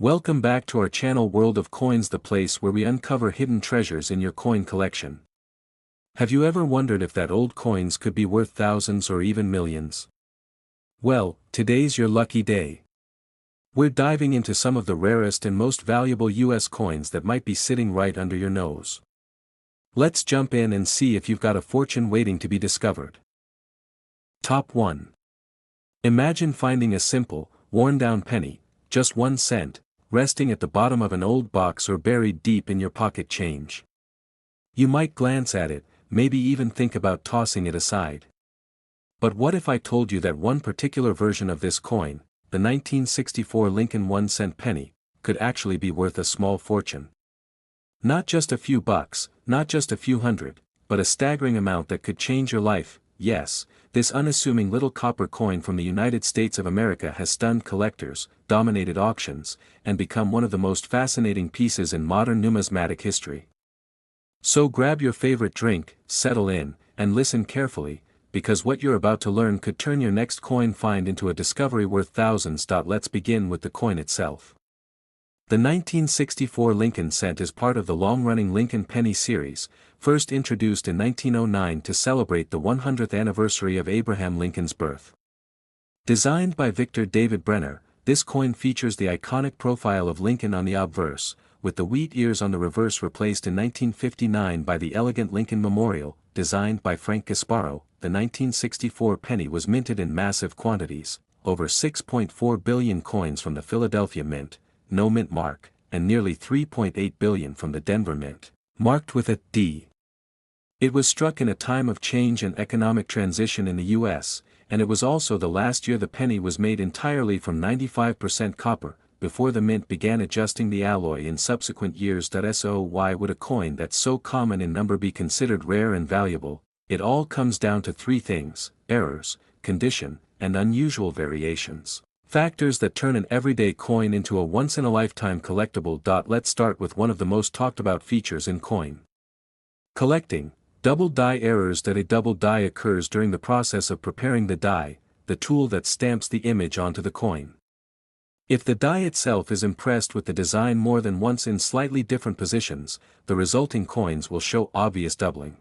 Welcome back to our channel World of Coins, the place where we uncover hidden treasures in your coin collection. Have you ever wondered if that old coins could be worth thousands or even millions? Well, today's your lucky day. We're diving into some of the rarest and most valuable US coins that might be sitting right under your nose. Let's jump in and see if you've got a fortune waiting to be discovered. Top 1. Imagine finding a simple, worn-down penny, just 1 cent, resting at the bottom of an old box or buried deep in your pocket change. You might glance at it, maybe even think about tossing it aside. But what if I told you that one particular version of this coin, the 1964 Lincoln 1-cent penny, could actually be worth a small fortune? Not just a few bucks, not just a few hundred, but a staggering amount that could change your life. Yes, this unassuming little copper coin from the United States of America has stunned collectors, dominated auctions, and become one of the most fascinating pieces in modern numismatic history. So grab your favorite drink, settle in, and listen carefully, because what you're about to learn could turn your next coin find into a discovery worth thousands. Let's begin with the coin itself. The 1964 Lincoln cent is part of the long-running Lincoln penny series, first introduced in 1909 to celebrate the 100th anniversary of Abraham Lincoln's birth. Designed by Victor David Brenner, this coin features the iconic profile of Lincoln on the obverse, with the wheat ears on the reverse, replaced in 1959 by the elegant Lincoln Memorial, designed by Frank Gasparo. The 1964 penny was minted in massive quantities, over 6.4 billion coins from the Philadelphia Mint, no mint mark, and nearly 3.8 billion from the Denver Mint, marked with a D. It was struck in a time of change and economic transition in the U.S., and it was also the last year the penny was made entirely from 95% copper, before the mint began adjusting the alloy in subsequent years. So why would a coin that's so common in number be considered rare and valuable? It all comes down to 3 things: errors, condition, and unusual variations. Factors that turn an everyday coin into a once-in-a-lifetime collectible. Let's start with one of the most talked-about features in coin collecting: double die errors. A double die occurs during the process of preparing the die, the tool that stamps the image onto the coin. If the die itself is impressed with the design more than once in slightly different positions, the resulting coins will show obvious doubling.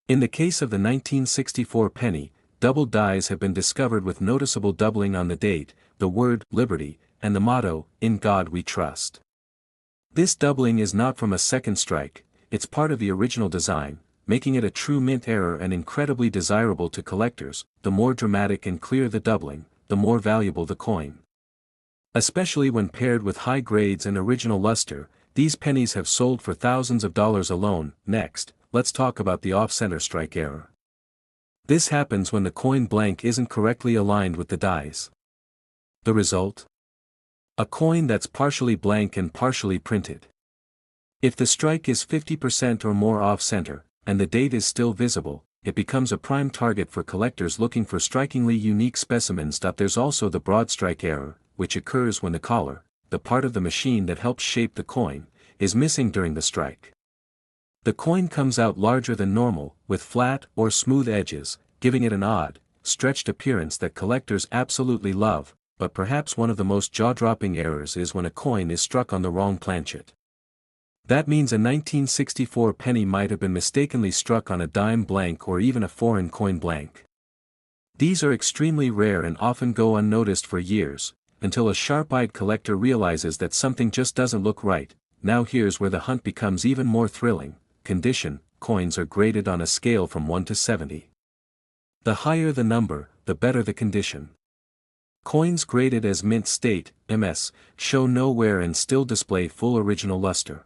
In the case of the 1964 penny, double dies have been discovered with noticeable doubling on the date, the word "Liberty," and the motto, "In God We Trust." This doubling is not from a second strike, it's part of the original design, making it a true mint error and incredibly desirable to collectors. The more dramatic and clear the doubling, the more valuable the coin. Especially when paired with high grades and original luster, these pennies have sold for thousands of dollars alone. Next, let's talk about the off-center strike error. This happens when the coin blank isn't correctly aligned with the dies. The result? A coin that's partially blank and partially printed. If the strike is 50% or more off-center, and the date is still visible, it becomes a prime target for collectors looking for strikingly unique specimens. There's also the broad strike error, which occurs when the collar, the part of the machine that helps shape the coin, is missing during the strike. The coin comes out larger than normal, with flat or smooth edges, giving it an odd, stretched appearance that collectors absolutely love. But perhaps one of the most jaw-dropping errors is when a coin is struck on the wrong planchet. That means a 1964 penny might have been mistakenly struck on a dime blank or even a foreign coin blank. These are extremely rare and often go unnoticed for years, until a sharp-eyed collector realizes that something just doesn't look right. Now here's where the hunt becomes even more thrilling. Condition: coins are graded on a scale from 1 to 70. The higher the number, the better the condition. Coins graded as mint state, MS, show no wear and still display full original luster.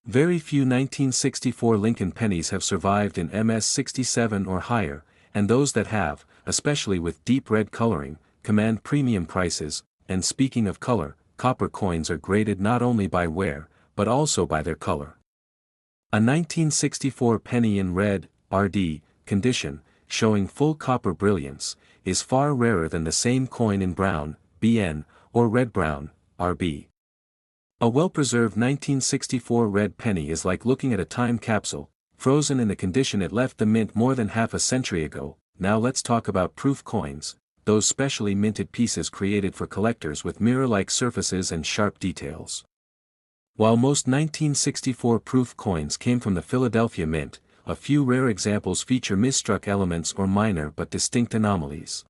Very few 1964 Lincoln pennies have survived in MS 67 or higher, and those that have, especially with deep red coloring, command premium prices. And speaking of color, copper coins are graded not only by wear, but also by their color. A 1964 penny in red, RD, condition, showing full copper brilliance, is far rarer than the same coin in brown, BN, or red-brown, RB. A well-preserved 1964 red penny is like looking at a time capsule, frozen in the condition it left the mint more than half a century ago. Now let's talk about proof coins. those specially minted pieces created for collectors with mirror-like surfaces and sharp details. While most 1964 proof coins came from the Philadelphia Mint, a few rare examples feature misstruck elements or minor but distinct anomalies.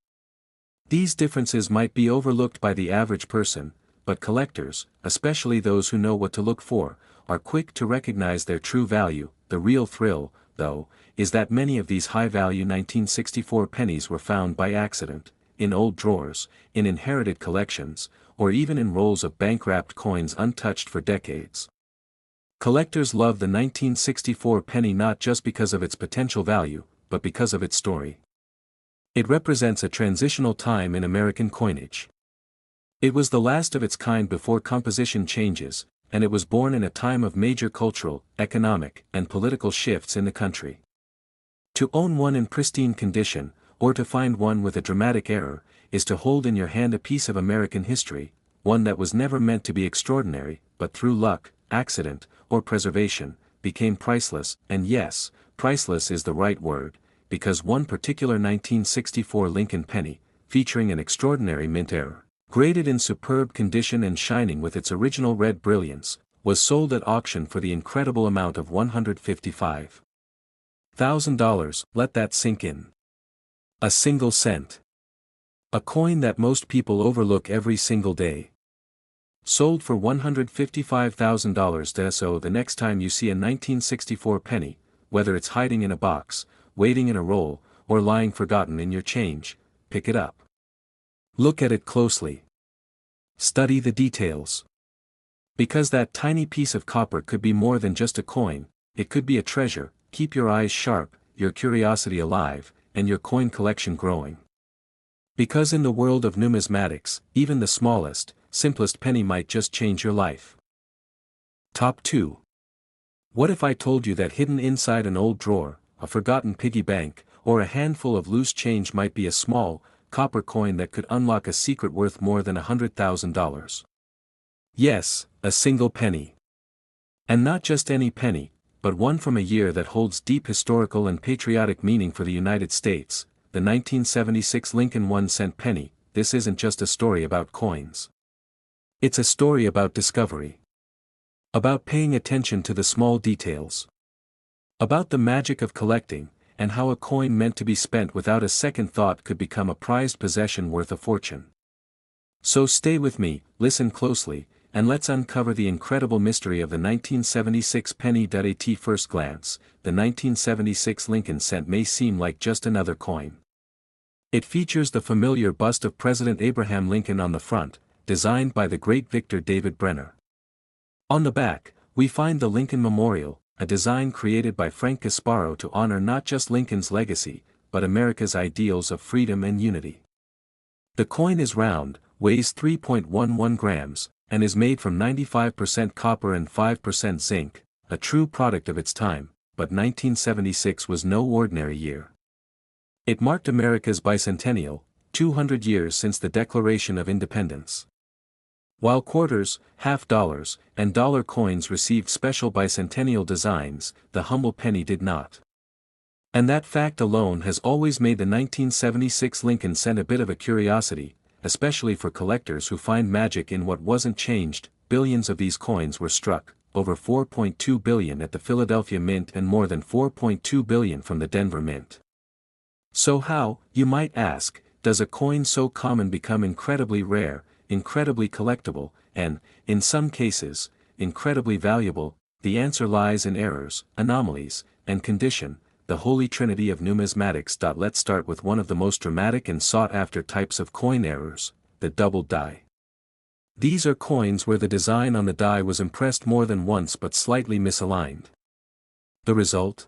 These differences might be overlooked by the average person, but collectors, especially those who know what to look for, are quick to recognize their true value. The real thrill, though, is that many of these high-value 1964 pennies were found by accident, in old drawers, in inherited collections, or even in rolls of bank-wrapped coins untouched for decades. Collectors love the 1964 penny not just because of its potential value, but because of its story. It represents a transitional time in American coinage. It was the last of its kind before composition changes, and it was born in a time of major cultural, economic, and political shifts in the country. To own one in pristine condition, or to find one with a dramatic error, is to hold in your hand a piece of American history, one that was never meant to be extraordinary, but through luck, accident, or preservation, became priceless. And yes, priceless is the right word, because one particular 1964 Lincoln penny, featuring an extraordinary mint error, graded in superb condition and shining with its original red brilliance, was sold at auction for the incredible amount of $155,000. Let that sink in. A single cent. A coin that most people overlook every single day. Sold for $155,000. So the next time you see a 1964 penny, whether it's hiding in a box, waiting in a roll, or lying forgotten in your change, pick it up. Look at it closely. Study the details. Because that tiny piece of copper could be more than just a coin, it could be a treasure. Keep your eyes sharp, your curiosity alive, and your coin collection growing. Because in the world of numismatics, even the smallest, simplest penny might just change your life. Top 2. What if I told you that hidden inside an old drawer, a forgotten piggy bank, or a handful of loose change might be a small, copper coin that could unlock a secret worth more than $100,000? Yes, a single penny. And not just any penny, but one from a year that holds deep historical and patriotic meaning for the United States, the 1976 Lincoln 1-cent penny. This isn't just a story about coins. It's a story about discovery. About paying attention to the small details. About the magic of collecting, and how a coin meant to be spent without a second thought could become a prized possession worth a fortune. So stay with me, listen closely, and let's uncover the incredible mystery of the 1976 penny. At first glance, the 1976 Lincoln cent may seem like just another coin. It features the familiar bust of President Abraham Lincoln on the front, designed by the great Victor David Brenner. On the back, we find the Lincoln Memorial, a design created by Frank Gasparo to honor not just Lincoln's legacy, but America's ideals of freedom and unity. The coin is round, weighs 3.11 grams, and is made from 95% copper and 5% zinc, a true product of its time, but 1976 was no ordinary year. It marked America's bicentennial, 200 years since the Declaration of Independence. While quarters, half dollars, and dollar coins received special bicentennial designs, the humble penny did not. And that fact alone has always made the 1976 Lincoln cent a bit of a curiosity, especially for collectors who find magic in what wasn't changed. Billions of these coins were struck, over 4.2 billion at the Philadelphia Mint and more than 4.2 billion from the Denver Mint. So how, you might ask, does a coin so common become incredibly rare, incredibly collectible, and, in some cases, incredibly valuable? The answer lies in errors, anomalies, and condition, the holy trinity of numismatics. Let's start with one of the most dramatic and sought-after types of coin errors, the doubled die. These are coins where the design on the die was impressed more than once but slightly misaligned. The result?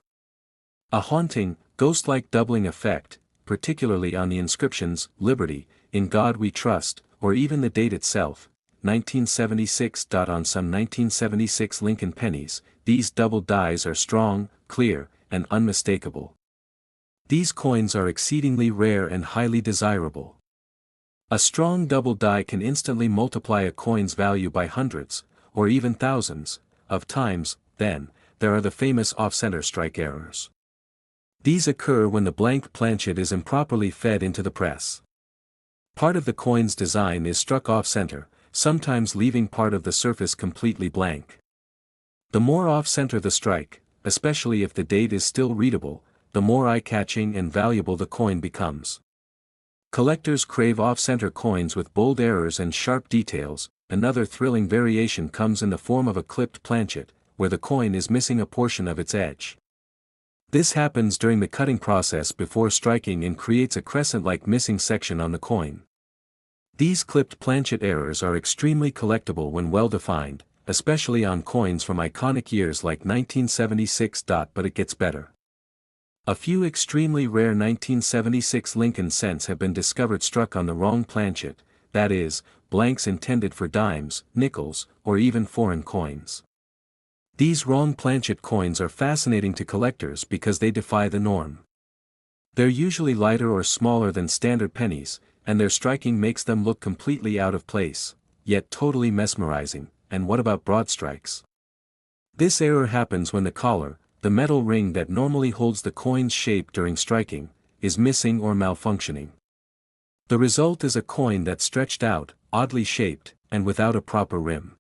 A haunting, ghost-like doubling effect, particularly on the inscriptions, Liberty, In God We Trust, or even the date itself, 1976. On some 1976 Lincoln pennies, these doubled dies are strong, clear, and unmistakable. These coins are exceedingly rare and highly desirable. A strong double die can instantly multiply a coin's value by hundreds, or even thousands, of times. Then, there are the famous off-center strike errors. These occur when the blank planchet is improperly fed into the press. Part of the coin's design is struck off-center, sometimes leaving part of the surface completely blank. The more off-center the strike, especially if the date is still readable, the more eye-catching and valuable the coin becomes. Collectors crave off-center coins with bold errors and sharp details. Another thrilling variation comes in the form of a clipped planchet, where the coin is missing a portion of its edge. This happens during the cutting process before striking and creates a crescent-like missing section on the coin. These clipped planchet errors are extremely collectible when well defined, especially on coins from iconic years like 1976. But it gets better. A few extremely rare 1976 Lincoln cents have been discovered struck on the wrong planchet, that is, blanks intended for dimes, nickels, or even foreign coins. These wrong planchet coins are fascinating to collectors because they defy the norm. They're usually lighter or smaller than standard pennies, and their striking makes them look completely out of place, yet totally mesmerizing. And what about broad strikes? This error happens when the collar, the metal ring that normally holds the coin's shape during striking, is missing or malfunctioning. The result is a coin that's stretched out, oddly shaped, and without a proper rim.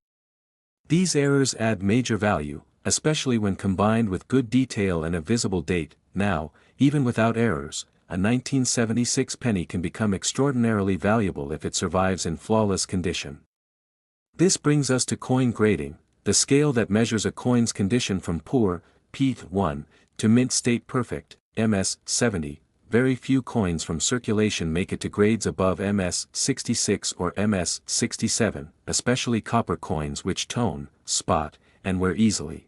These errors add major value, especially when combined with good detail and a visible date. Now, even without errors, a 1976 penny can become extraordinarily valuable if it survives in flawless condition. This brings us to coin grading, the scale that measures a coin's condition from poor, P1, to mint state perfect, MS 70. Very few coins from circulation make it to grades above MS 66 or MS 67, especially copper coins which tone, spot, and wear easily.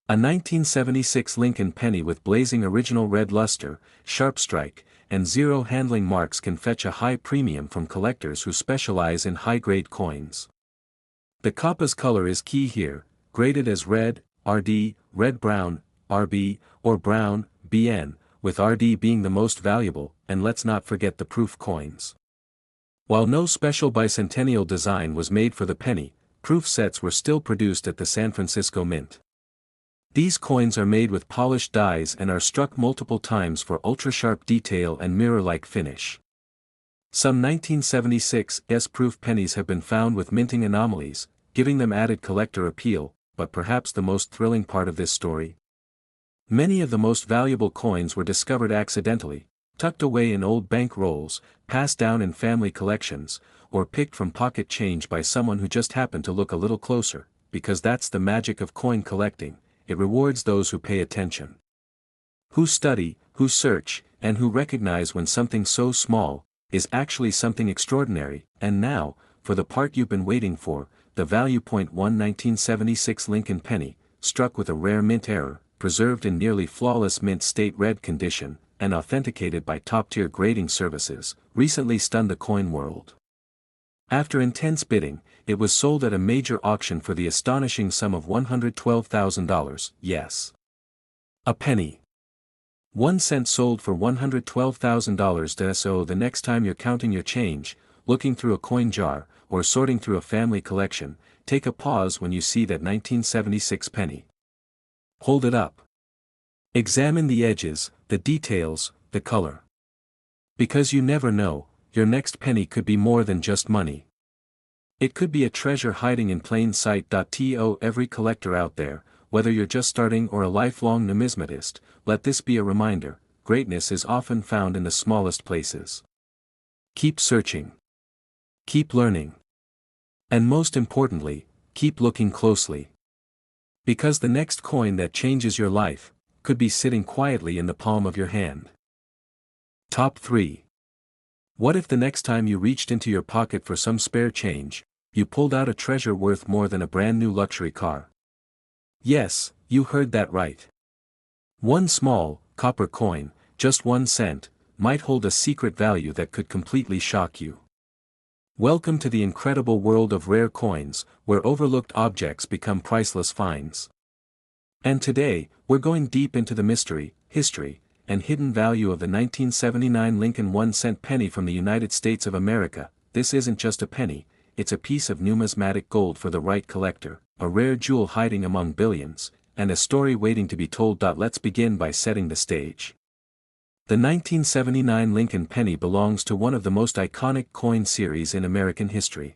A 1976 Lincoln penny with blazing original red luster, sharp strike, and zero handling marks can fetch a high premium from collectors who specialize in high-grade coins. The copper's color is key here, graded as red, RD, red-brown, RB, or brown, BN, with RD being the most valuable, and let's not forget the proof coins. While no special bicentennial design was made for the penny, proof sets were still produced at the San Francisco Mint. These coins are made with polished dies and are struck multiple times for ultra-sharp detail and mirror-like finish. Some 1976 S-proof pennies have been found with minting anomalies, giving them added collector appeal, but perhaps the most thrilling part of this story? Many of the most valuable coins were discovered accidentally, tucked away in old bank rolls, passed down in family collections, or picked from pocket change by someone who just happened to look a little closer, because that's the magic of coin collecting. It rewards those who pay attention, who study, who search, and who recognize when something so small is actually something extraordinary. And now, for the part you've been waiting for, the value point: 1976 Lincoln penny, struck with a rare mint error, preserved in nearly flawless mint state red condition, and authenticated by top-tier grading services, recently stunned the coin world. After intense bidding, it was sold at a major auction for the astonishing sum of $112,000, yes. A penny. 1 cent sold for $112,000. So the next time you're counting your change, looking through a coin jar, or sorting through a family collection, take a pause when you see that 1976 penny. Hold it up. Examine the edges, the details, the color. Because you never know, your next penny could be more than just money. It could be a treasure hiding in plain sight. To every collector out there, whether you're just starting or a lifelong numismatist, let this be a reminder: greatness is often found in the smallest places. Keep searching. Keep learning. And most importantly, keep looking closely. Because the next coin that changes your life could be sitting quietly in the palm of your hand. Top 3. What if the next time you reached into your pocket for some spare change, you pulled out a treasure worth more than a brand new luxury car? Yes, you heard that right. One small, copper coin, just 1 cent, might hold a secret value that could completely shock you. Welcome to the incredible world of rare coins, where overlooked objects become priceless finds. And today, we're going deep into the mystery, history, and hidden value of the 1979 Lincoln 1-cent penny from the United States of America. This isn't just a penny, it's a piece of numismatic gold for the right collector, a rare jewel hiding among billions, and a story waiting to be told. Let's begin by setting the stage. The 1979 Lincoln penny belongs to one of the most iconic coin series in American history.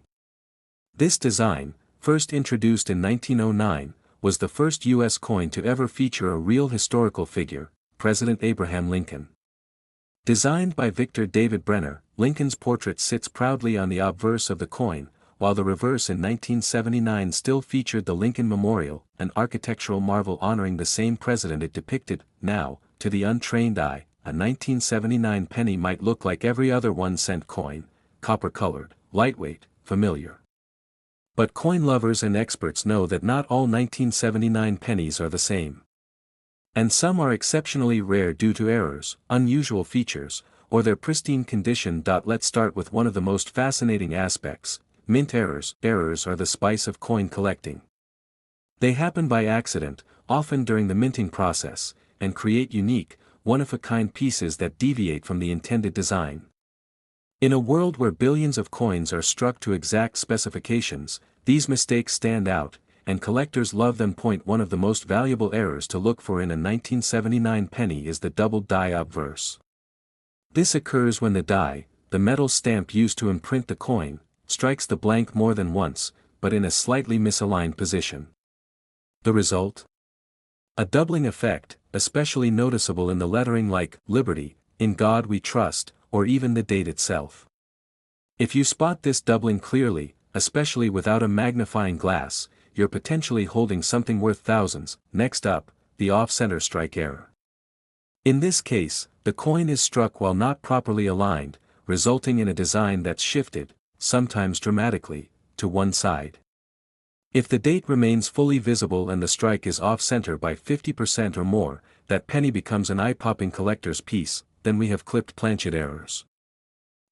This design, first introduced in 1909, was the first U.S. coin to ever feature a real historical figure, President Abraham Lincoln. Designed by Victor David Brenner, Lincoln's portrait sits proudly on the obverse of the coin, while the reverse in 1979 still featured the Lincoln Memorial, an architectural marvel honoring the same president it depicted. Now, to the untrained eye, a 1979 penny might look like every other 1-cent coin, copper-colored, lightweight, familiar. But coin lovers and experts know that not all 1979 pennies are the same. And some are exceptionally rare due to errors, unusual features, or their pristine condition. Let's start with one of the most fascinating aspects: mint errors. Errors are the spice of coin collecting. They happen by accident, often during the minting process, and create unique, one-of-a-kind pieces that deviate from the intended design. In a world where billions of coins are struck to exact specifications, these mistakes stand out, and collectors love them. One of the most valuable errors to look for in a 1979 penny is the doubled die obverse. This occurs when the die, the metal stamp used to imprint the coin, strikes the blank more than once, but in a slightly misaligned position. The result? A doubling effect, especially noticeable in the lettering like "Liberty," "In God We Trust," or even the date itself. If you spot this doubling clearly, especially without a magnifying glass, you're potentially holding something worth thousands. Next up, the off-center strike error. In this case, the coin is struck while not properly aligned, resulting in a design that's shifted, sometimes dramatically, to one side. If the date remains fully visible and the strike is off-center by 50% or more, that penny becomes an eye-popping collector's piece. Then we have clipped planchet errors.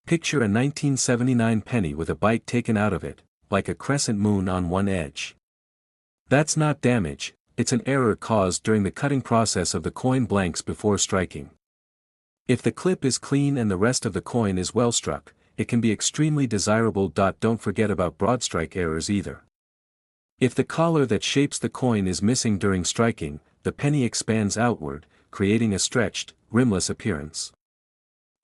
Picture a 1979 penny with a bite taken out of it, like a crescent moon on one edge. That's not damage, it's an error caused during the cutting process of the coin blanks before striking. If the clip is clean and the rest of the coin is well struck, it can be extremely desirable. Don't forget about broad strike errors either. If the collar that shapes the coin is missing during striking, the penny expands outward, creating a stretched, rimless appearance.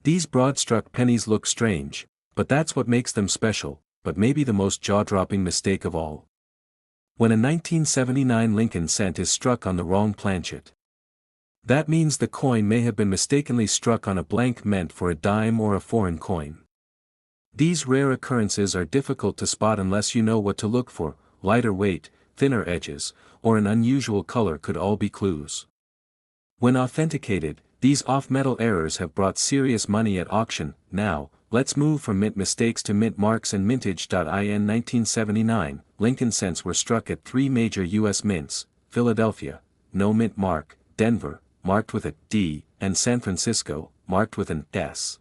These broad-struck pennies look strange, but that's what makes them special. But maybe the most jaw-dropping mistake of all: when a 1979 Lincoln cent is struck on the wrong planchet. That means the coin may have been mistakenly struck on a blank meant for a dime or a foreign coin. These rare occurrences are difficult to spot unless you know what to look for. Lighter weight, thinner edges, or an unusual color could all be clues. When authenticated, these off-metal errors have brought serious money at auction. Now, let's move from mint mistakes to mint marks and mintage. In 1979, Lincoln cents were struck at 3 major U.S. mints: Philadelphia, no mint mark; Denver, marked with a D; and San Francisco, marked with an S.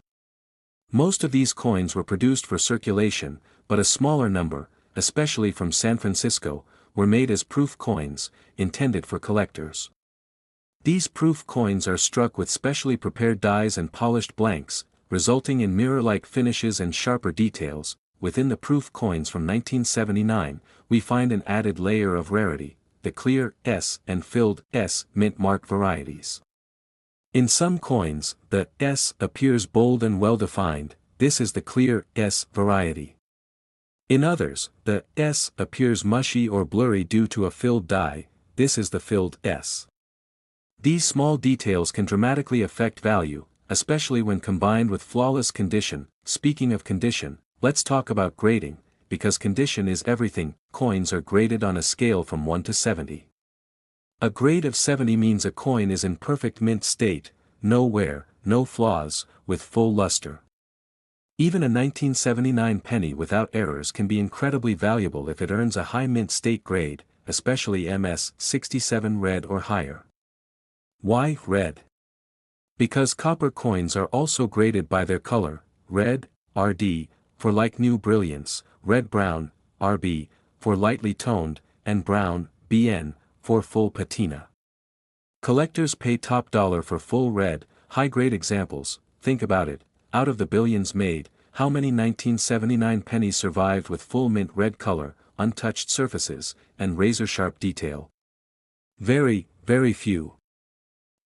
Most of these coins were produced for circulation, but a smaller number, especially from San Francisco, were made as proof coins, intended for collectors. These proof coins are struck with specially prepared dies and polished blanks, resulting in mirror-like finishes and sharper details. Within the proof coins from 1979, we find an added layer of rarity: the clear S and filled S mint mark varieties. In some coins, the S appears bold and well-defined. This is the clear S variety. In others, the S appears mushy or blurry due to a filled die. This is the filled S. These small details can dramatically affect value, especially when combined with flawless condition. Speaking of condition, let's talk about grading, because condition is everything. Coins are graded on a scale from 1 to 70. A grade of 70 means a coin is in perfect mint state, no wear, no flaws, with full luster. Even a 1979 penny without errors can be incredibly valuable if it earns a high mint state grade, especially MS 67 red or higher. Why red? Because copper coins are also graded by their color: red, RD, for like new brilliance; red-brown, RB, for lightly toned; and brown, BN, for full patina. Collectors pay top dollar for full red, high-grade examples. Think about it: out of the billions made, how many 1979 pennies survived with full mint red color, untouched surfaces, and razor-sharp detail? Very, very few.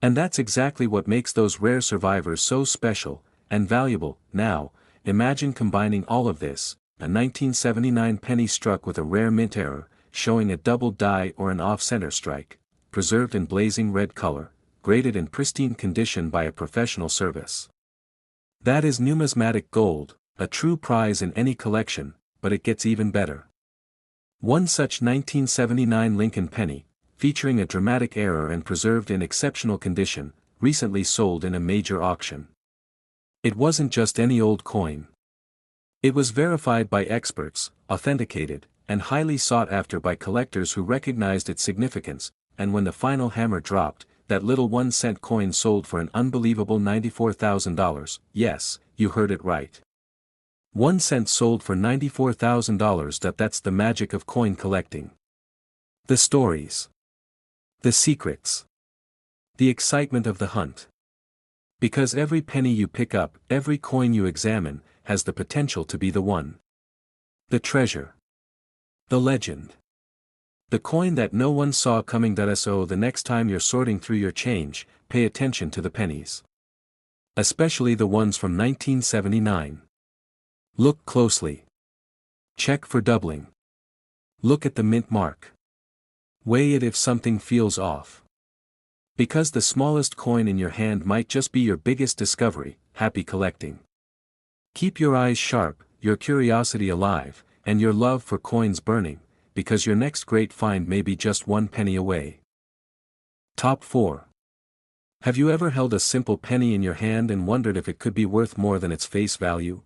And that's exactly what makes those rare survivors so special and valuable. Now, imagine combining all of this: a 1979 penny struck with a rare mint error, showing a double die or an off-center strike, preserved in blazing red color, graded in pristine condition by a professional service. That is numismatic gold, a true prize in any collection, but it gets even better. One such 1979 Lincoln penny, featuring a dramatic error and preserved in exceptional condition, recently sold in a major auction. It wasn't just any old coin. It was verified by experts, authenticated, and highly sought after by collectors who recognized its significance, and when the final hammer dropped, that little 1-cent coin sold for an unbelievable $94,000. Yes, you heard it right. 1 cent sold for $94,000. That's the magic of coin collecting. The stories. The secrets. The excitement of the hunt. Because every penny you pick up, every coin you examine, has the potential to be the one. The treasure. The legend. The coin that no one saw coming. So the next time you're sorting through your change, pay attention to the pennies. Especially the ones from 1979. Look closely. Check for doubling. Look at the mint mark. Weigh it if something feels off. Because the smallest coin in your hand might just be your biggest discovery. Happy collecting. Keep your eyes sharp, your curiosity alive, and your love for coins burning, because your next great find may be just 1 penny away. Top 4. Have you ever held a simple penny in your hand and wondered if it could be worth more than its face value?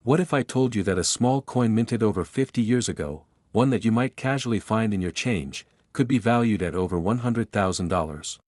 What if I told you that a small coin minted over 50 years ago, one that you might casually find in your change, could be valued at over $100,000?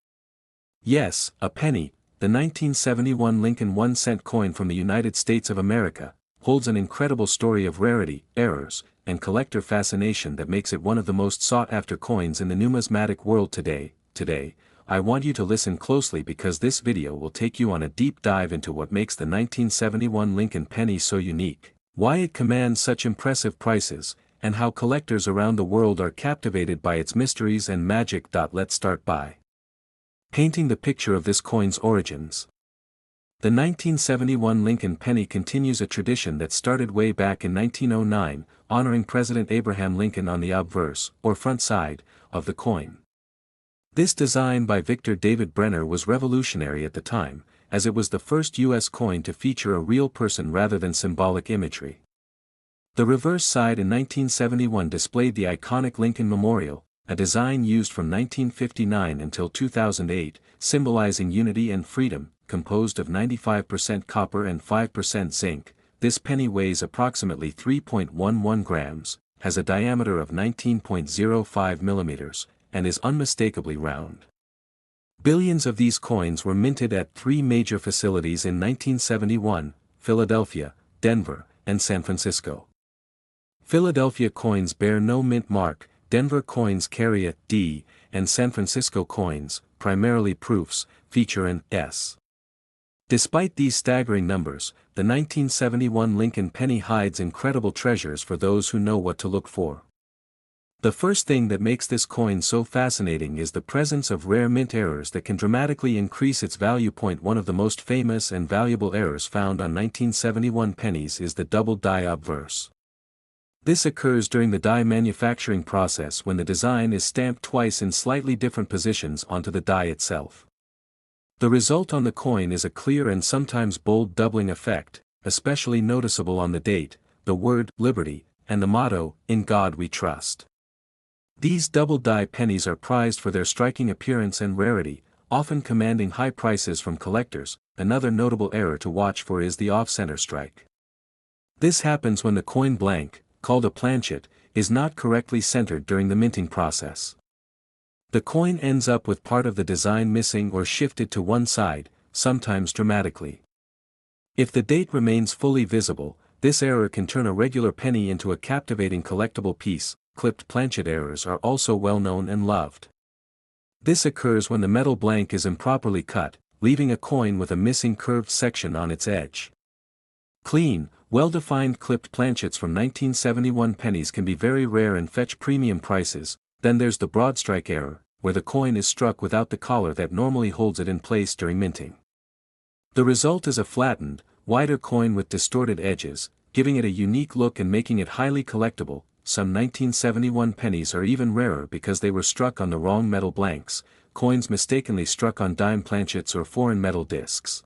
Yes, a penny, the 1971 Lincoln 1-cent coin from the United States of America, holds an incredible story of rarity, errors, and collector fascination that makes it one of the most sought-after coins in the numismatic world today. Today, I want you to listen closely because this video will take you on a deep dive into what makes the 1971 Lincoln penny so unique, why it commands such impressive prices, and how collectors around the world are captivated by its mysteries and magic. Let's start by painting the picture of this coin's origins. The 1971 Lincoln penny continues a tradition that started way back in 1909, honoring President Abraham Lincoln on the obverse, or front side, of the coin. This design by Victor David Brenner was revolutionary at the time, as it was the first U.S. coin to feature a real person rather than symbolic imagery. The reverse side in 1971 displayed the iconic Lincoln Memorial, a design used from 1959 until 2008, symbolizing unity and freedom. Composed of 95% copper and 5% zinc, this penny weighs approximately 3.11 grams, has a diameter of 19.05 millimeters, and is unmistakably round. Billions of these coins were minted at 3 major facilities in 1971: Philadelphia, Denver, and San Francisco. Philadelphia coins bear no mint mark, Denver coins carry a D, and San Francisco coins, primarily proofs, feature an S. Despite these staggering numbers, the 1971 Lincoln penny hides incredible treasures for those who know what to look for. The first thing that makes this coin so fascinating is the presence of rare mint errors that can dramatically increase its value. One of the most famous and valuable errors found on 1971 pennies is the double die obverse. This occurs during the die manufacturing process when the design is stamped twice in slightly different positions onto the die itself. The result on the coin is a clear and sometimes bold doubling effect, especially noticeable on the date, the word "Liberty," and the motto, "In God We Trust." These double die pennies are prized for their striking appearance and rarity, often commanding high prices from collectors. Another notable error to watch for is the off-center strike. This happens when the coin blank, called a planchet, is not correctly centered during the minting process. The coin ends up with part of the design missing or shifted to one side, sometimes dramatically. If the date remains fully visible, this error can turn a regular penny into a captivating collectible piece. Clipped planchet errors are also well known and loved. This occurs when the metal blank is improperly cut, leaving a coin with a missing curved section on its edge. Clean, well-defined clipped planchets from 1971 pennies can be very rare and fetch premium prices. Then there's the broad strike error, where the coin is struck without the collar that normally holds it in place during minting. The result is a flattened, wider coin with distorted edges, giving it a unique look and making it highly collectible. Some 1971 pennies are even rarer because they were struck on the wrong metal blanks, coins mistakenly struck on dime planchets or foreign metal discs.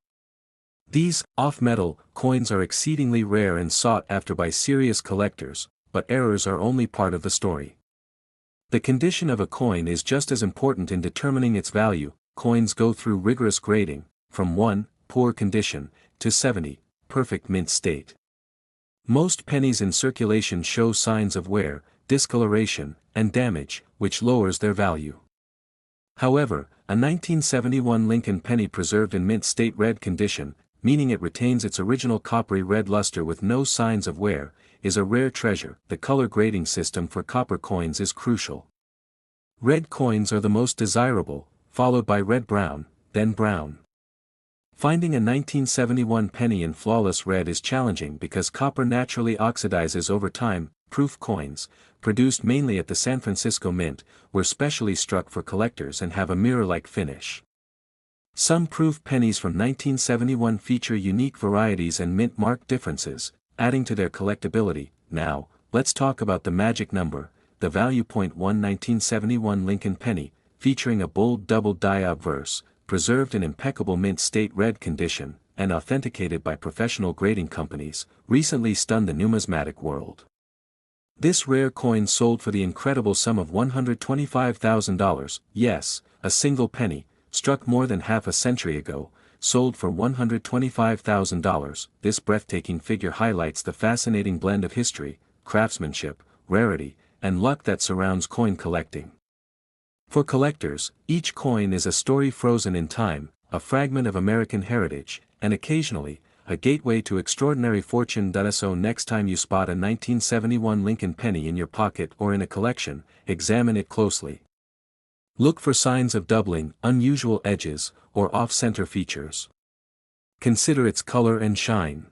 These off-metal coins are exceedingly rare and sought after by serious collectors, but errors are only part of the story. The condition of a coin is just as important in determining its value. Coins go through rigorous grading, from 1, poor condition, to 70, perfect mint state. Most pennies in circulation show signs of wear, discoloration, and damage, which lowers their value. However, a 1971 Lincoln penny preserved in mint state red condition, meaning it retains its original coppery red luster with no signs of wear, is a rare treasure. The color grading system for copper coins is crucial. Red coins are the most desirable, followed by red-brown, then brown. Finding a 1971 penny in flawless red is challenging because copper naturally oxidizes over time. Proof coins, produced mainly at the San Francisco Mint, were specially struck for collectors and have a mirror-like finish. Some proof pennies from 1971 feature unique varieties and mint mark differences, adding to their collectability. Now, let's talk about the magic number, the value. 1 1971 Lincoln penny, featuring a bold double-die obverse, preserved in impeccable mint state red condition, and authenticated by professional grading companies, recently stunned the numismatic world. This rare coin sold for the incredible sum of $125,000, yes, a single penny, struck more than half a century ago, sold for $125,000. This breathtaking figure highlights the fascinating blend of history, craftsmanship, rarity, and luck that surrounds coin collecting. For collectors, each coin is a story frozen in time, a fragment of American heritage, and occasionally, a gateway to extraordinary fortune. So next time you spot a 1971 Lincoln penny in your pocket or in a collection, examine it closely. Look for signs of doubling, unusual edges, or off-center features. Consider its color and shine.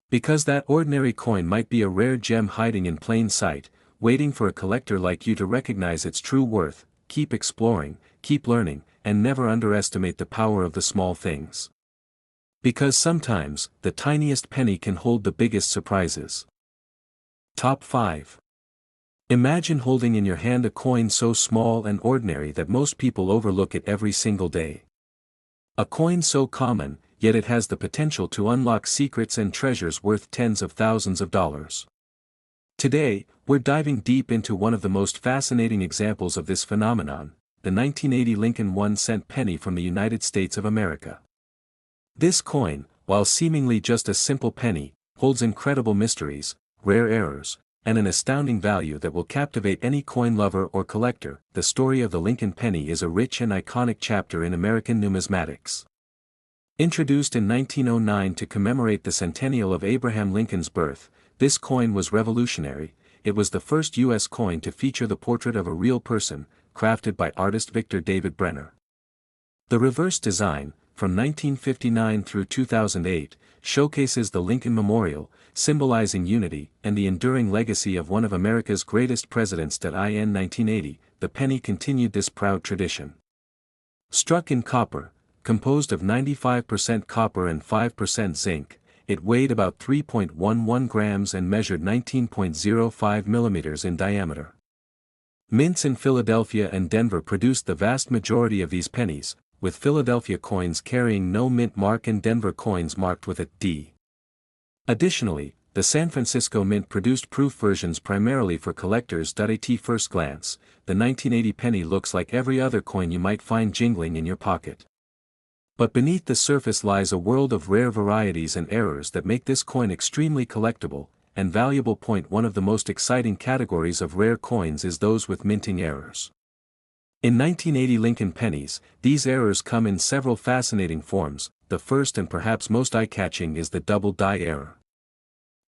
Because that ordinary coin might be a rare gem hiding in plain sight, waiting for a collector like you to recognize its true worth. Keep exploring, keep learning, and never underestimate the power of the small things. Because sometimes, the tiniest penny can hold the biggest surprises. Top 5. Imagine holding in your hand a coin so small and ordinary that most people overlook it every single day. A coin so common, yet it has the potential to unlock secrets and treasures worth tens of thousands of dollars. Today, we're diving deep into one of the most fascinating examples of this phenomenon, the 1980 Lincoln 1-cent penny from the United States of America. This coin, while seemingly just a simple penny, holds incredible mysteries, rare errors, and an astounding value that will captivate any coin lover or collector. The story of the Lincoln penny is a rich and iconic chapter in American numismatics. Introduced in 1909 to commemorate the centennial of Abraham Lincoln's birth, this coin was revolutionary. It was the first U.S. coin to feature the portrait of a real person, crafted by artist Victor David Brenner. The reverse design, from 1959 through 2008, showcases the Lincoln Memorial, symbolizing unity and the enduring legacy of one of America's greatest presidents. In 1980, the penny continued this proud tradition. Struck in copper, composed of 95% copper and 5% zinc, it weighed about 3.11 grams and measured 19.05 millimeters in diameter. Mints in Philadelphia and Denver produced the vast majority of these pennies, with Philadelphia coins carrying no mint mark and Denver coins marked with a D. Additionally, the San Francisco Mint produced proof versions primarily for collectors. At first glance, the 1980 penny looks like every other coin you might find jingling in your pocket. But beneath the surface lies a world of rare varieties and errors that make this coin extremely collectible and valuable. One of the most exciting categories of rare coins is those with minting errors. In 1980 Lincoln pennies, these errors come in several fascinating forms. The first and perhaps most eye-catching is the double die error.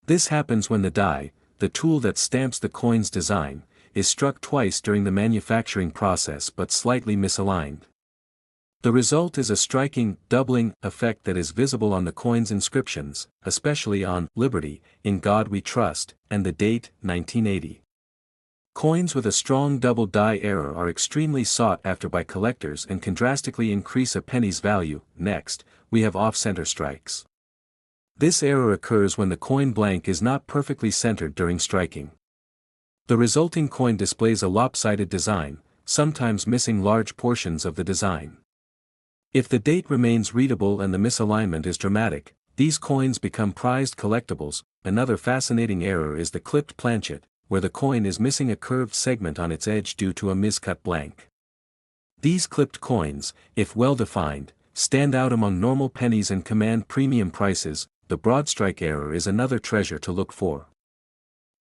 This happens when the die, the tool that stamps the coin's design, is struck twice during the manufacturing process but slightly misaligned. The result is a striking, doubling effect that is visible on the coin's inscriptions, especially on Liberty, In God We Trust, and the date, 1980. Coins with a strong double die error are extremely sought after by collectors and can drastically increase a penny's value. Next, we have off-center strikes. This error occurs when the coin blank is not perfectly centered during striking. The resulting coin displays a lopsided design, sometimes missing large portions of the design. If the date remains readable and the misalignment is dramatic, these coins become prized collectibles. Another fascinating error is the clipped planchet, where the coin is missing a curved segment on its edge due to a miscut blank. These clipped coins, if well defined, stand out among normal pennies and command premium prices. The broad strike error is another treasure to look for.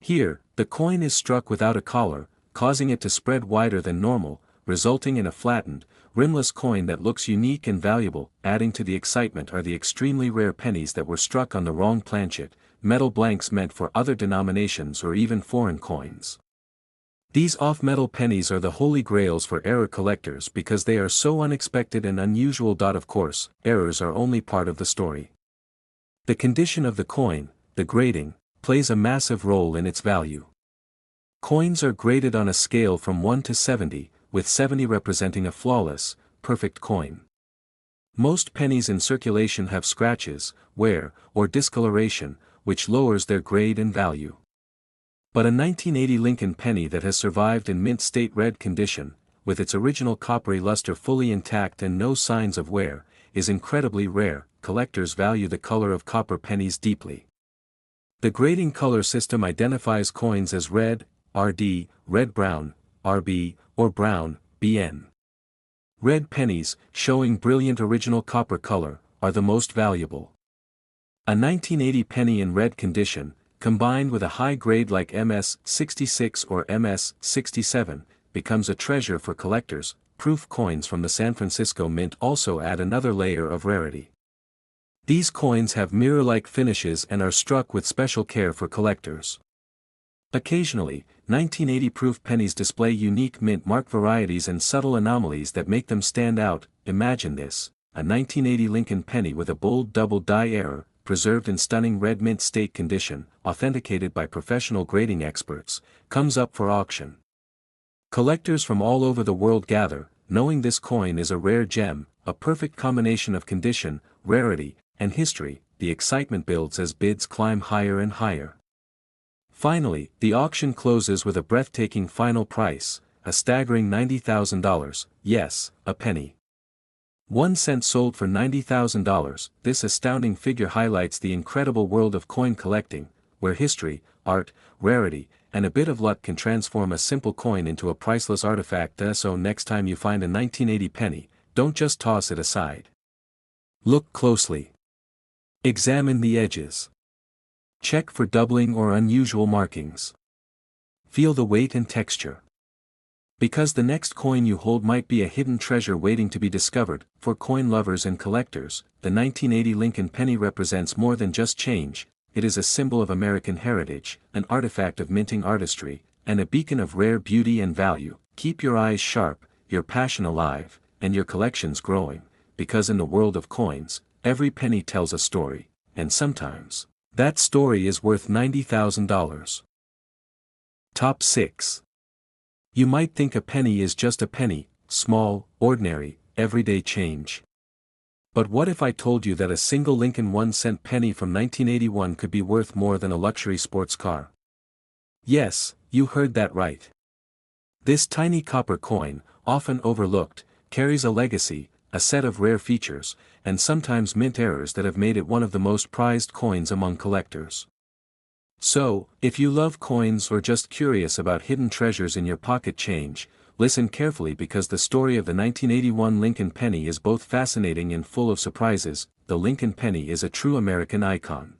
Here, the coin is struck without a collar, causing it to spread wider than normal, resulting in a flattened, rimless coin that looks unique and valuable. Adding to the excitement are the extremely rare pennies that were struck on the wrong planchet, metal blanks meant for other denominations or even foreign coins. These off-metal pennies are the holy grails for error collectors because they are so unexpected and unusual. Of course, errors are only part of the story. The condition of the coin, the grading, plays a massive role in its value. Coins are graded on a scale from 1 to 70, with 70 representing a flawless, perfect coin. Most pennies in circulation have scratches, wear, or discoloration, which lowers their grade and value. But a 1980 Lincoln penny that has survived in mint state red condition, with its original coppery luster fully intact and no signs of wear, is incredibly rare. Collectors value the color of copper pennies deeply. The grading color system identifies coins as red, RD, red-brown, RB, or brown, BN. Red pennies, showing brilliant original copper color, are the most valuable. A 1980 penny in red condition, combined with a high grade like MS-66 or MS-67, becomes a treasure for collectors. Proof coins from the San Francisco Mint also add another layer of rarity. These coins have mirror-like finishes and are struck with special care for collectors. Occasionally, 1980 proof pennies display unique mint mark varieties and subtle anomalies that make them stand out. Imagine this: a 1980 Lincoln penny with a bold double die error, preserved in stunning red mint state condition, authenticated by professional grading experts, comes up for auction. Collectors from all over the world gather, knowing this coin is a rare gem, a perfect combination of condition, rarity, and history. The excitement builds as bids climb higher and higher. Finally, the auction closes with a breathtaking final price, a staggering $90,000, yes, a penny. 1 cent sold for $90,000. This astounding figure highlights the incredible world of coin collecting, where history, art, rarity, and a bit of luck can transform a simple coin into a priceless artifact. So next time you find a 1980 penny, don't just toss it aside. Look closely. Examine the edges. Check for doubling or unusual markings. Feel the weight and texture. Because the next coin you hold might be a hidden treasure waiting to be discovered. For coin lovers and collectors, the 1980 Lincoln penny represents more than just change. It is a symbol of American heritage, an artifact of minting artistry, and a beacon of rare beauty and value. Keep your eyes sharp, your passion alive, and your collections growing, because in the world of coins, every penny tells a story, and sometimes, that story is worth $90,000. Top 6. You might think a penny is just a penny, small, ordinary, everyday change. But what if I told you that a single Lincoln 1-cent penny from 1981 could be worth more than a luxury sports car? Yes, you heard that right. This tiny copper coin, often overlooked, carries a legacy, a set of rare features, and sometimes mint errors that have made it one of the most prized coins among collectors. So, if you love coins or just curious about hidden treasures in your pocket change, listen carefully because the story of the 1981 Lincoln penny is both fascinating and full of surprises. The Lincoln penny is a true American icon.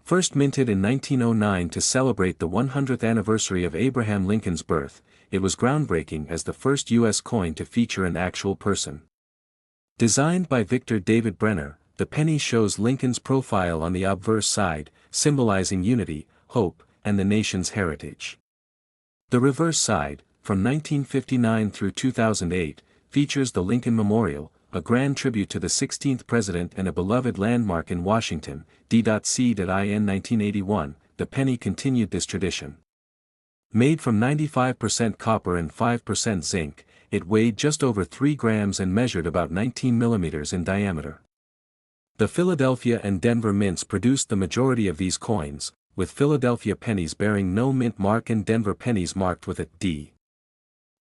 First minted in 1909 to celebrate the 100th anniversary of Abraham Lincoln's birth, it was groundbreaking as the first U.S. coin to feature an actual person. Designed by Victor David Brenner, the penny shows Lincoln's profile on the obverse side, symbolizing unity, hope, and the nation's heritage. The reverse side, from 1959 through 2008, features the Lincoln Memorial, a grand tribute to the 16th president and a beloved landmark in Washington. D.C. In 1981, the penny continued this tradition. Made from 95% copper and 5% zinc, it weighed just over 3 grams and measured about 19 millimeters in diameter. The Philadelphia and Denver mints produced the majority of these coins, with Philadelphia pennies bearing no mint mark and Denver pennies marked with a D.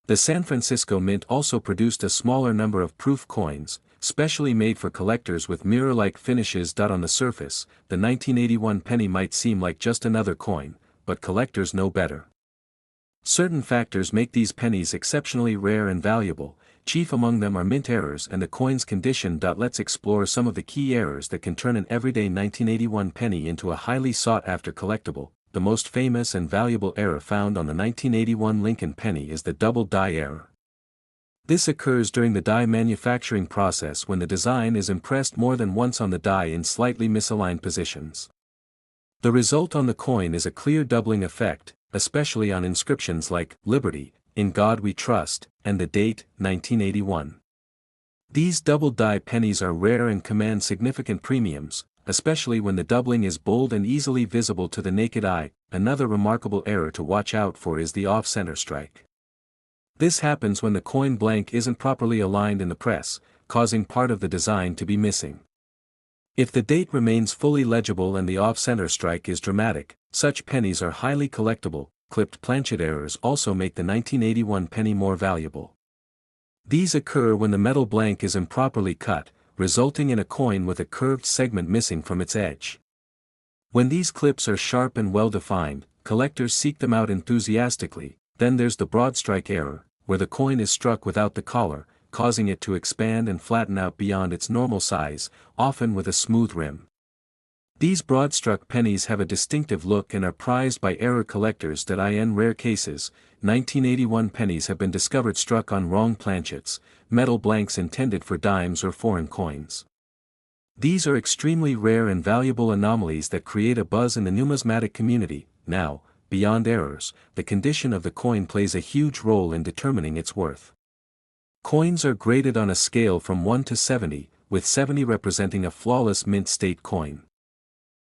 The San Francisco Mint also produced a smaller number of proof coins, specially made for collectors with mirror-like finishes. On the surface, the 1981 penny might seem like just another coin, but collectors know better. Certain factors make these pennies exceptionally rare and valuable, chief among them are mint errors and the coin's condition. Let's explore some of the key errors that can turn an everyday 1981 penny into a highly sought-after collectible. The most famous and valuable error found on the 1981 Lincoln penny is the double die error. This occurs during the die manufacturing process when the design is impressed more than once on the die in slightly misaligned positions. The result on the coin is a clear doubling effect, especially on inscriptions like "Liberty," "In God We Trust," and the date, 1981. These double die pennies are rare and command significant premiums, especially when the doubling is bold and easily visible to the naked eye. Another remarkable error to watch out for is the off-center strike. This happens when the coin blank isn't properly aligned in the press, causing part of the design to be missing. If the date remains fully legible and the off-center strike is dramatic, such pennies are highly collectible. Clipped planchet errors also make the 1981 penny more valuable. These occur when the metal blank is improperly cut, resulting in a coin with a curved segment missing from its edge. When these clips are sharp and well-defined, collectors seek them out enthusiastically. Then there's the broad strike error, where the coin is struck without the collar, causing it to expand and flatten out beyond its normal size, often with a smooth rim. These broad-struck pennies have a distinctive look and are prized by error collectors. In rare cases, 1981 pennies have been discovered struck on wrong planchets, metal blanks intended for dimes or foreign coins. These are extremely rare and valuable anomalies that create a buzz in the numismatic community. Now, beyond errors, the condition of the coin plays a huge role in determining its worth. Coins are graded on a scale from 1 to 70, with 70 representing a flawless mint state coin.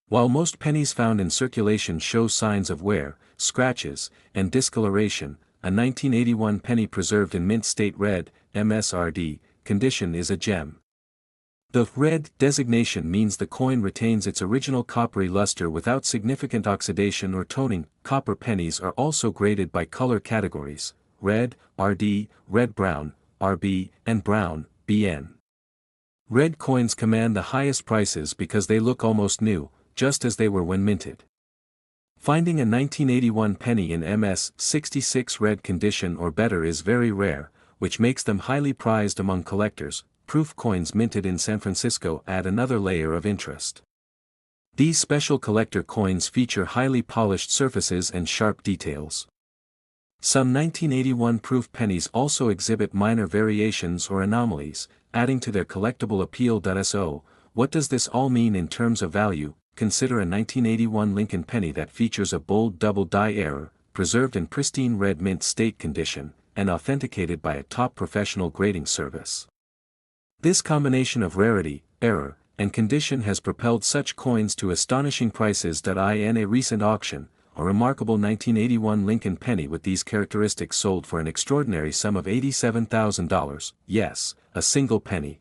While most pennies found in circulation show signs of wear, scratches, and discoloration, a 1981 penny preserved in mint state red, MSRD, condition is a gem. The red designation means the coin retains its original coppery luster without significant oxidation or toning. Copper pennies are also graded by color categories: red, RD, red-brown, RB, and brown, BN. Red coins command the highest prices because they look almost new, just as they were when minted. Finding a 1981 penny in MS66 red condition or better is very rare, which makes them highly prized among collectors. Proof coins minted in San Francisco add another layer of interest. These special collector coins feature highly polished surfaces and sharp details. Some 1981 proof pennies also exhibit minor variations or anomalies, adding to their collectible appeal. So, what does this all mean in terms of value? Consider a 1981 Lincoln penny that features a bold double die error, preserved in pristine red mint state condition, and authenticated by a top professional grading service. This combination of rarity, error, and condition has propelled such coins to astonishing prices. In a recent auction, a remarkable 1981 Lincoln penny with these characteristics sold for an extraordinary sum of $87,000, yes, a single penny.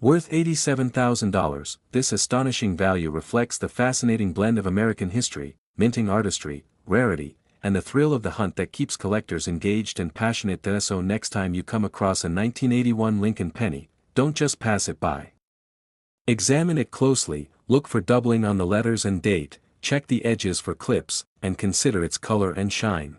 Worth $87,000, this astonishing value reflects the fascinating blend of American history, minting artistry, rarity, and the thrill of the hunt that keeps collectors engaged and passionate. So next time you come across a 1981 Lincoln penny, don't just pass it by. Examine it closely, look for doubling on the letters and date, check the edges for clips, and consider its color and shine.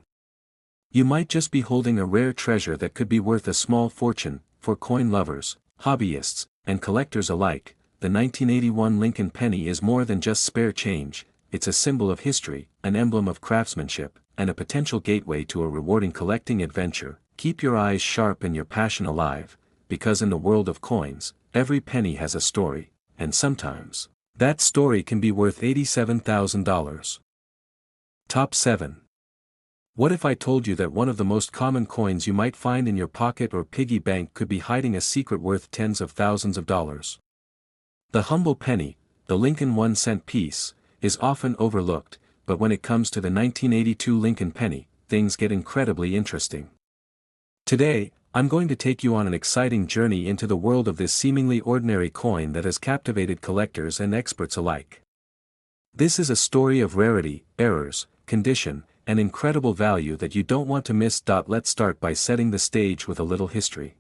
You might just be holding a rare treasure that could be worth a small fortune. For coin lovers, hobbyists, and collectors alike, the 1981 Lincoln penny is more than just spare change. It's a symbol of history, an emblem of craftsmanship, and a potential gateway to a rewarding collecting adventure. Keep your eyes sharp and your passion alive, because in the world of coins, every penny has a story, and sometimes, that story can be worth $87,000. Top 7. What if I told you that one of the most common coins you might find in your pocket or piggy bank could be hiding a secret worth tens of thousands of dollars? The humble penny, the Lincoln 1-cent piece, is often overlooked, but when it comes to the 1982 Lincoln penny, things get incredibly interesting. Today, I'm going to take you on an exciting journey into the world of this seemingly ordinary coin that has captivated collectors and experts alike. This is a story of rarity, errors, condition, and incredible value that you don't want to miss. Let's start by setting the stage with a little history.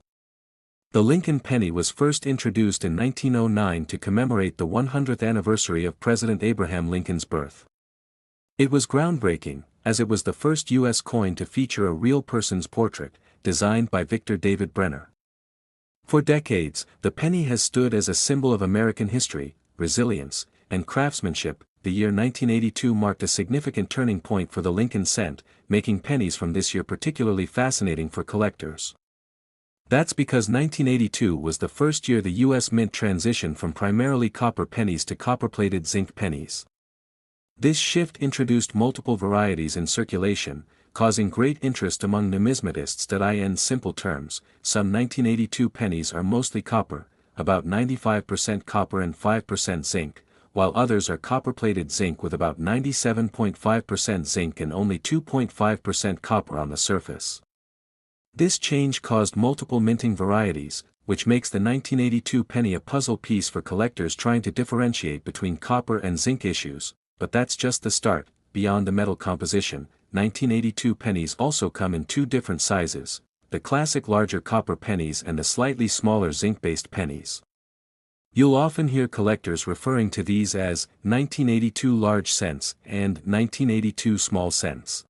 The Lincoln penny was first introduced in 1909 to commemorate the 100th anniversary of President Abraham Lincoln's birth. It was groundbreaking, as it was the first U.S. coin to feature a real person's portrait, designed by Victor David Brenner. For decades, the penny has stood as a symbol of American history, resilience, and craftsmanship. The year 1982 marked a significant turning point for the Lincoln cent, making pennies from this year particularly fascinating for collectors. That's because 1982 was the first year the U.S. Mint transitioned from primarily copper pennies to copper-plated zinc pennies. This shift introduced multiple varieties in circulation, causing great interest among numismatists. In simple terms, some 1982 pennies are mostly copper, about 95% copper and 5% zinc, while others are copper-plated zinc with about 97.5% zinc and only 2.5% copper on the surface. This change caused multiple minting varieties, which makes the 1982 penny a puzzle piece for collectors trying to differentiate between copper and zinc issues. But that's just the start. Beyond the metal composition, 1982 pennies also come in two different sizes, the classic larger copper pennies and the slightly smaller zinc-based pennies. You'll often hear collectors referring to these as 1982 large cents and 1982 small cents.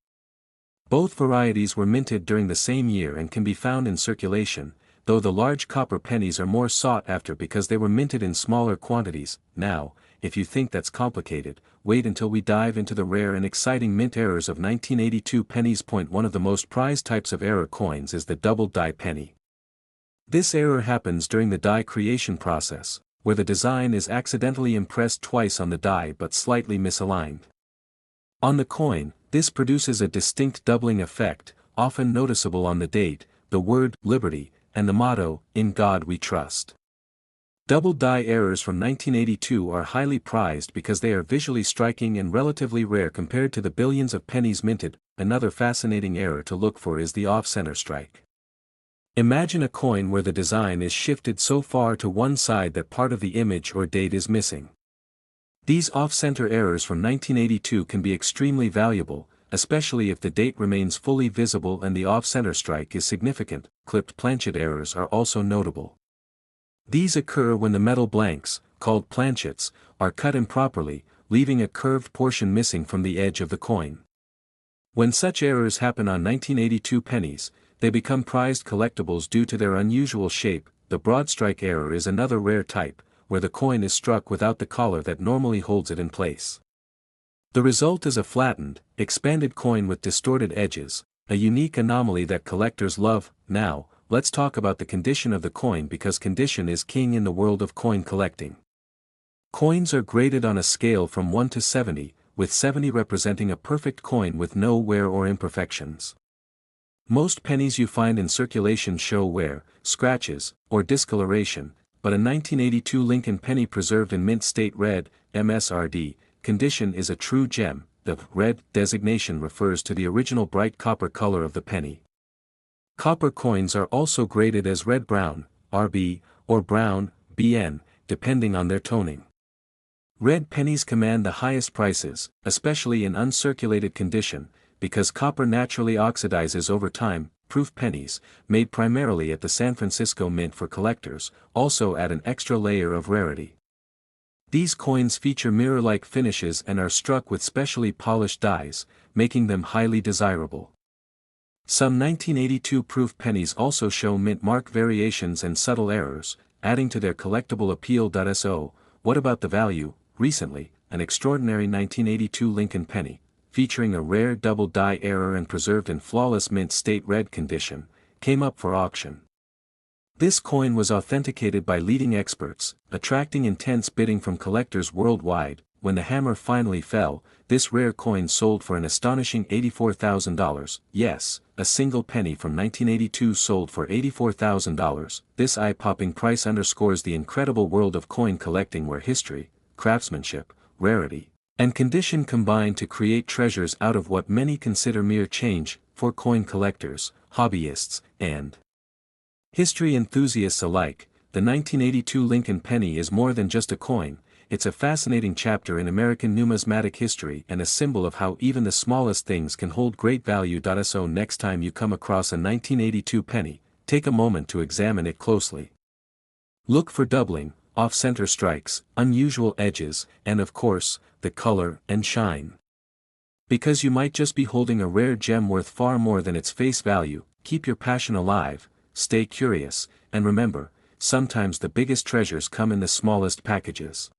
Both varieties were minted during the same year and can be found in circulation, though the large copper pennies are more sought after because they were minted in smaller quantities. Now, if you think that's complicated, wait until we dive into the rare and exciting mint errors of 1982 pennies. One of the most prized types of error coins is the double die penny. This error happens during the die creation process, where the design is accidentally impressed twice on the die but slightly misaligned. On the coin, this produces a distinct doubling effect, often noticeable on the date, the word "Liberty," and the motto, "In God We Trust." Double die errors from 1982 are highly prized because they are visually striking and relatively rare compared to the billions of pennies minted. Another fascinating error to look for is the off-center strike. Imagine a coin where the design is shifted so far to one side that part of the image or date is missing. These off-center errors from 1982 can be extremely valuable, especially if the date remains fully visible and the off-center strike is significant. Clipped planchet errors are also notable. These occur when the metal blanks, called planchets, are cut improperly, leaving a curved portion missing from the edge of the coin. When such errors happen on 1982 pennies, they become prized collectibles due to their unusual shape. The broad strike error is another rare type, where the coin is struck without the collar that normally holds it in place. The result is a flattened, expanded coin with distorted edges, a unique anomaly that collectors love. Now, let's talk about the condition of the coin because condition is king in the world of coin collecting. Coins are graded on a scale from 1 to 70, with 70 representing a perfect coin with no wear or imperfections. Most pennies you find in circulation show wear, scratches, or discoloration, but a 1982 Lincoln penny preserved in mint state red, MSRD, condition is a true gem. The red designation refers to the original bright copper color of the penny. Copper coins are also graded as red-brown, RB, or brown, BN, depending on their toning. Red pennies command the highest prices, especially in uncirculated condition, because copper naturally oxidizes over time. Proof pennies, made primarily at the San Francisco Mint for collectors, also add an extra layer of rarity. These coins feature mirror-like finishes and are struck with specially polished dies, making them highly desirable. Some 1982 proof pennies also show mint mark variations and subtle errors, adding to their collectible appeal. So, what about the value? Recently, an extraordinary 1982 Lincoln penny, featuring a rare double die error and preserved in flawless mint state red condition, came up for auction. This coin was authenticated by leading experts, attracting intense bidding from collectors worldwide. When the hammer finally fell, this rare coin sold for an astonishing $84,000. Yes, a single penny from 1982 sold for $84,000. This eye-popping price underscores the incredible world of coin collecting where history, craftsmanship, rarity, and condition combine to create treasures out of what many consider mere change, for coin collectors, hobbyists, and history enthusiasts alike. The 1982 Lincoln penny is more than just a coin, it's a fascinating chapter in American numismatic history and a symbol of how even the smallest things can hold great value. So next time you come across a 1982 penny, take a moment to examine it closely. Look for doubling, off-center strikes, unusual edges, and of course, the color and shine. Because you might just be holding a rare gem worth far more than its face value. Keep your passion alive, stay curious, and remember, sometimes the biggest treasures come in the smallest packages.